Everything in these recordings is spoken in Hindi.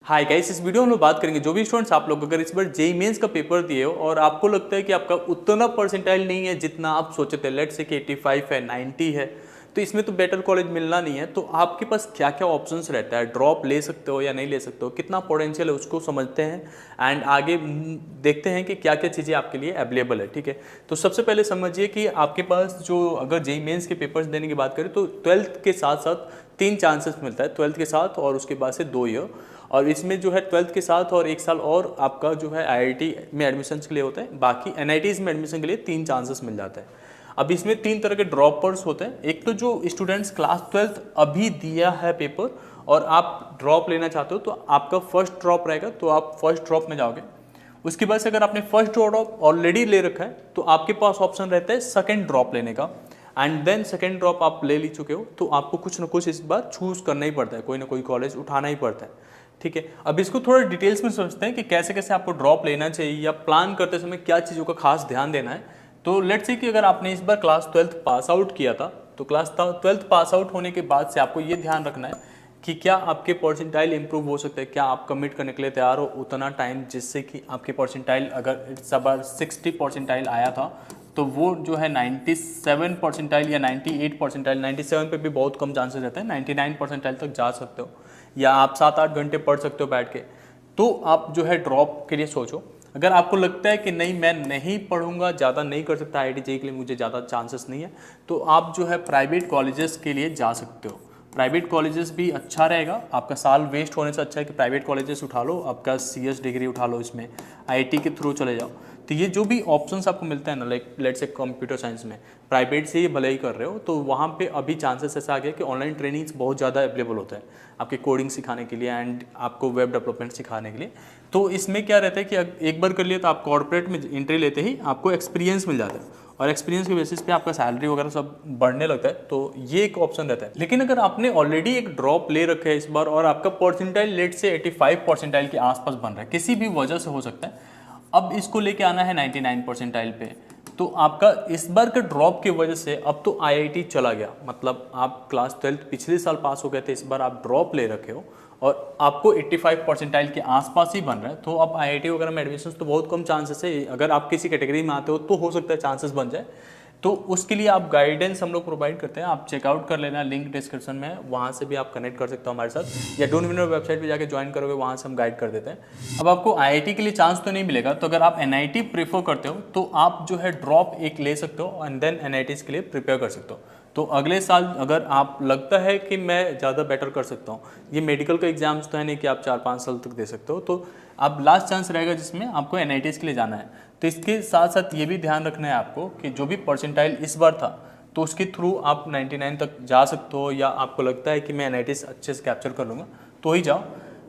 हाय गाइस, इस वीडियो में हम लोग बात करेंगे जो भी स्टूडेंट्स आप लोग अगर इस बार जेईई मेंस का पेपर दिए हो और आपको लगता है कि आपका उतना परसेंटाइल नहीं है जितना आप सोचे थे, लेट्स से कि 85 है, 90 है, तो इसमें तो बेटर कॉलेज मिलना नहीं है। तो आपके पास क्या क्या ऑप्शंस रहता है, ड्रॉप ले सकते हो या नहीं ले सकते हो, कितना पोटेंशियल है उसको समझते हैं एंड आगे देखते हैं कि क्या क्या चीज़ें आपके लिए अवेलेबल है। ठीक है, तो सबसे पहले समझिए कि आपके पास जो अगर जेईई मेंस के पेपर्स देने की बात करें तो ट्वेल्थ के साथ साथ 3 चांसेस मिलता है, ट्वेल्थ के साथ और उसके बाद से 2 ईयर। और इसमें जो है ट्वेल्थ के साथ और 1 साल और आपका जो है आईआईटी में एडमिशन के लिए होता है, बाकी एनआईटीज़ में एडमिशन के लिए 3 चांसेस मिल जाता है। अब इसमें 3 तरह के ड्रॉपर्स होते हैं। एक तो जो स्टूडेंट्स क्लास 12 अभी दिया है पेपर और आप ड्रॉप लेना चाहते हो, तो आपका फर्स्ट ड्रॉप रहेगा, तो आप फर्स्ट ड्रॉप में जाओगे। उसके बाद से अगर आपने फर्स्ट ड्रॉप ऑलरेडी ले रखा है तो आपके पास ऑप्शन रहता है सेकेंड ड्रॉप लेने का। एंड देन सेकेंड ड्रॉप आप ले चुके हो तो आपको कुछ ना कुछ इस बार चूज करना ही पड़ता है, कोई ना कोई कॉलेज उठाना ही पड़ता है। ठीक है, अब इसको थोड़ा डिटेल्स में समझते हैं कि कैसे कैसे आपको ड्रॉप लेना चाहिए या प्लान करते समय क्या चीज़ों का खास ध्यान देना है। तो लेट्स से कि अगर आपने इस बार क्लास 12 पास आउट किया था, तो क्लास 12 पास आउट होने के बाद से आपको ये ध्यान रखना है कि क्या आपके परसेंटाइल इंप्रूव हो सकते हैं, क्या आप कमिट करने के लिए तैयार हो उतना टाइम, जिससे कि आपके परसेंटाइल अगर इस बार 60 परसेंटाइल आया था तो वो जो है 97 परसेंटाइल या 98 परसेंटाइल, 97 पे भी बहुत कम चांसेस रहते हैं, 99 परसेंटाइल तक जा सकते हो, या आप 7-8 घंटे पढ़ सकते हो बैठ के। तो आप जो है ड्रॉप के लिए सोचो। अगर आपको लगता है कि नहीं मैं नहीं पढ़ूंगा, ज़्यादा नहीं कर सकता आईआईटी जेईई के लिए, मुझे ज़्यादा चांसेस नहीं है, तो आप जो है प्राइवेट कॉलेजेस के लिए जा सकते हो। प्राइवेट कॉलेजेस भी अच्छा रहेगा, आपका साल वेस्ट होने से अच्छा है कि प्राइवेट कॉलेजेस उठा लो, आपका सीएस डिग्री उठा लो, इसमें आईआईटी के थ्रू चले जाओ। तो ये जो भी ऑप्शंस आपको मिलता है ना, like let's say computer science में प्राइवेट से ये भले ही कर रहे हो, तो वहाँ पे अभी चांसेस ऐसा आ गया कि ऑनलाइन ट्रेनिंग्स बहुत ज़्यादा अवेलेबल होता है आपके कोडिंग सिखाने के लिए एंड आपको वेब डेवलपमेंट सिखाने के लिए। तो इसमें क्या रहता है कि एक बार कर लिए तो आप कॉर्पोरेट में एंट्री लेते ही आपको एक्सपीरियंस मिल जाता है और एक्सपीरियंस के बेसिस पे आपका सैलरी वगैरह सब बढ़ने लगता है। तो ये एक ऑप्शन रहता है। लेकिन अगर आपने ऑलरेडी एक ड्रॉप ले रखा है इस बार और आपका परसेंटाइल लेट से 85 परसेंटाइल के आसपास बन रहा है, किसी भी वजह से हो सकता है, अब इसको लेके आना है 99 परसेंटाइल पे, तो आपका इस बार का ड्रॉप की वजह से अब तो आईआईटी चला गया। मतलब आप क्लास 12 पिछले साल पास हो गए थे, इस बार आप ड्रॉप ले रखे हो और आपको 85 परसेंटाइल के आसपास ही बन रहा है, तो अब आईआईटी वगैरह में एडमिशन तो बहुत कम चांसेस है। अगर आप किसी कैटेगरी में आते हो तो हो सकता है चांसेस बन जाए। तो उसके लिए आप गाइडेंस हम लोग प्रोवाइड करते हैं, आप चेकआउट कर लेना, लिंक डिस्क्रिप्शन में है, वहाँ से भी आप कनेक्ट कर सकते हो हमारे साथ, या डोंट विनर वेबसाइट पे जाके ज्वाइन करोगे, वहाँ से हम गाइड कर देते हैं। अब आपको आईआईटी के लिए चांस तो नहीं मिलेगा, तो अगर आप एनआईटी प्रेफर करते हो तो आप जो है ड्रॉप एक ले सकते हो एंड देन एनआईटीज़ के लिए प्रिपेयर कर सकते हो। तो अगले साल अगर आप लगता है कि मैं ज़्यादा बेटर कर सकता हूँ, ये मेडिकल का एग्जाम्स तो है नहीं कि आप 4-5 साल तक दे सकते हो, तो अब लास्ट चांस रहेगा जिसमें आपको एनआईटीज़ के लिए जाना है। तो इसके साथ साथ ये भी ध्यान रखना है आपको कि जो भी परसेंटाइल इस बार था तो उसके थ्रू आप 99 तक जा सकते हो, या आपको लगता है कि मैं एनआईटीज़ अच्छे से कैप्चर कर लूँगा तो ही जाओ।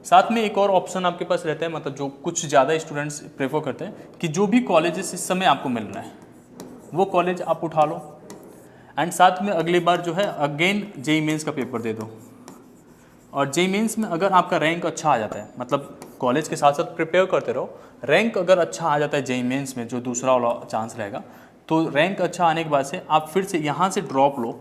साथ में एक और ऑप्शन आपके पास रहता है, मतलब जो कुछ ज़्यादा स्टूडेंट्स प्रेफर करते हैं कि जो भी कॉलेजेस इस समय आपको मिल रहा है वो कॉलेज आप उठा लो एंड साथ में अगली बार जो है अगेन जेईई मेंस का पेपर दे दो। और जेईई मेंस में अगर आपका रैंक अच्छा आ जाता है, मतलब कॉलेज के साथ साथ प्रिपेयर करते रहो, रैंक अगर अच्छा आ जाता है जेईई मेंस में, जो दूसरा वाला चांस रहेगा, तो रैंक अच्छा आने के बाद से आप फिर से यहाँ से ड्रॉप लो।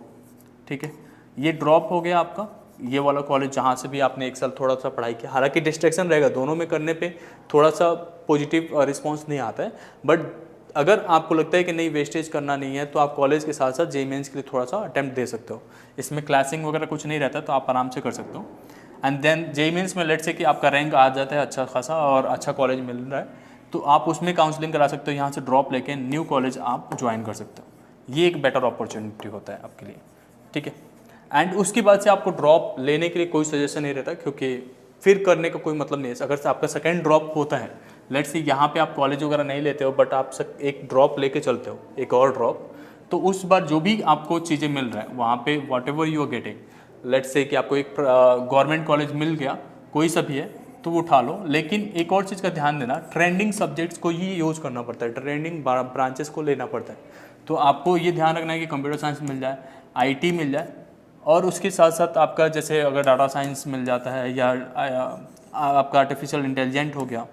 ठीक है, ये ड्रॉप हो गया आपका ये वाला कॉलेज जहाँ से भी आपने 1 साल थोड़ा सा पढ़ाई किया, हालांकि डिस्ट्रैक्शन रहेगा दोनों में करने पे, थोड़ा सा पॉजिटिव रिस्पॉन्स नहीं आता है, बट अगर आपको लगता है कि नहीं वेस्टेज करना नहीं है तो आप कॉलेज के साथ साथ जेईई मेंस के लिए थोड़ा सा अटेम्प्ट दे सकते हो। इसमें क्लासिंग वगैरह कुछ नहीं रहता, तो आप आराम से कर सकते हो। एंड देन जेईई मेंस में लेट्स से कि आपका रैंक आ जाता है अच्छा खासा और अच्छा कॉलेज मिल रहा है, तो आप उसमें काउंसलिंग करा सकते हो, यहाँ से ड्रॉप लेके न्यू कॉलेज आप ज्वाइन कर सकते हो। ये एक बेटर अपॉर्चुनिटी होता है आपके लिए। ठीक है, एंड उसके बाद से आपको ड्रॉप लेने के लिए कोई सजेशन नहीं रहता, क्योंकि फिर करने का कोई मतलब नहीं है। अगर आपका सेकेंड ड्रॉप होता है, लेट्स सी यहाँ पे आप कॉलेज वगैरह नहीं लेते हो बट आप एक ड्रॉप लेके चलते हो, एक और ड्रॉप, तो उस बार जो भी आपको चीज़ें मिल रहा है वहाँ पे whatever you are getting, let's say कि आपको एक गवर्नमेंट कॉलेज मिल गया, कोई सा भी है, तो वो उठा लो। लेकिन एक और चीज़ का ध्यान देना, ट्रेंडिंग सब्जेक्ट्स को ही यूज़ करना पड़ता है, ट्रेंडिंग ब्रांचेस को लेना पड़ता है। तो आपको ये ध्यान रखना है कि कंप्यूटर साइंस मिल जाए, आईटी मिल जाए, और उसके साथ साथ आपका जैसे अगर डाटा साइंस मिल जाता है या आपका आर्टिफिशियल इंटेलिजेंट हो गया,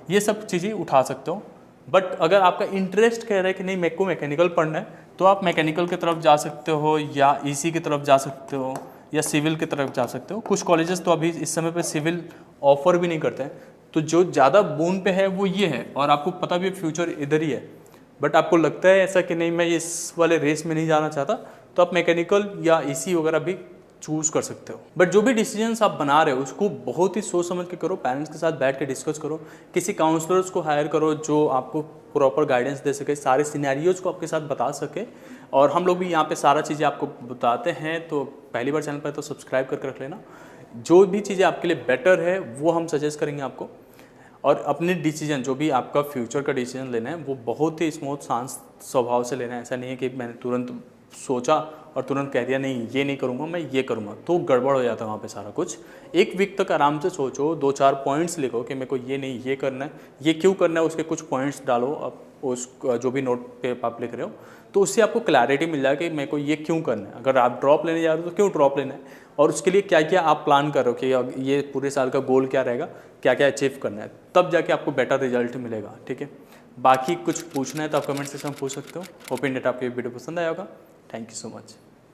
ये सब चीज़ें उठा सकते हो। बट अगर आपका इंटरेस्ट कह रहा है कि नहीं मेरे को मैकेनिकल पढ़ना है, तो आप मैकेनिकल की तरफ जा सकते हो या ईसी की तरफ जा सकते हो या सिविल की तरफ जा सकते हो। कुछ कॉलेजेस तो अभी इस समय पे सिविल ऑफर भी नहीं करते हैं, तो जो ज़्यादा बून पे है वो ये है, और आपको पता भी फ्यूचर इधर ही है, बट आपको लगता है ऐसा कि नहीं मैं इस वाले रेस में नहीं जाना चाहता, तो आप मैकेनिकल या ईसी वगैरह भी चूज़ कर सकते हो। बट जो भी डिसीजंस आप बना रहे हो उसको बहुत ही सोच समझ के करो, पेरेंट्स के साथ बैठ के डिस्कस करो, किसी काउंसलर्स को हायर करो जो आपको प्रॉपर गाइडेंस दे सके, सारे सिनेरियोज को आपके साथ बता सके। और हम लोग भी यहाँ पे सारा चीज़ें आपको बताते हैं, तो पहली बार चैनल पर तो सब्सक्राइब करके रख लेना। जो भी चीज़ें आपके लिए बेटर है वो हम सजेस्ट करेंगे आपको। और अपने डिसीजन, जो भी आपका फ्यूचर का डिसीजन लेना है वो बहुत ही स्मूथ शांत स्वभाव से लेना है। ऐसा नहीं है कि मैंने तुरंत सोचा और तुरंत कह दिया नहीं ये नहीं करूँगा मैं ये करूँगा, तो गड़बड़ हो जाता है वहाँ पे सारा कुछ। एक वीक तक आराम से सोचो, 2-4 पॉइंट्स लिखो कि मेरे को ये नहीं ये करना है, ये क्यों करना है, उसके कुछ पॉइंट्स डालो अब उस जो भी नोट पे आप लिख रहे हो, तो उससे आपको क्लैरिटी मिल जाए कि मेरे को ये क्यों करना है। अगर आप ड्रॉप लेने जा रहे हो तो क्यों ड्रॉप लेना है, और उसके लिए क्या क्या आप प्लान कर रहे हो कि ये पूरे साल का गोल क्या रहेगा, क्या क्या अचीव करना है, तब जाके आपको बेटर रिजल्ट मिलेगा। ठीक है, बाकी कुछ पूछना है तो आप कमेंट सेक्शन में पूछ सकते हो। होप इन डेट आपको ये वीडियो पसंद आया होगा। Thank you so much.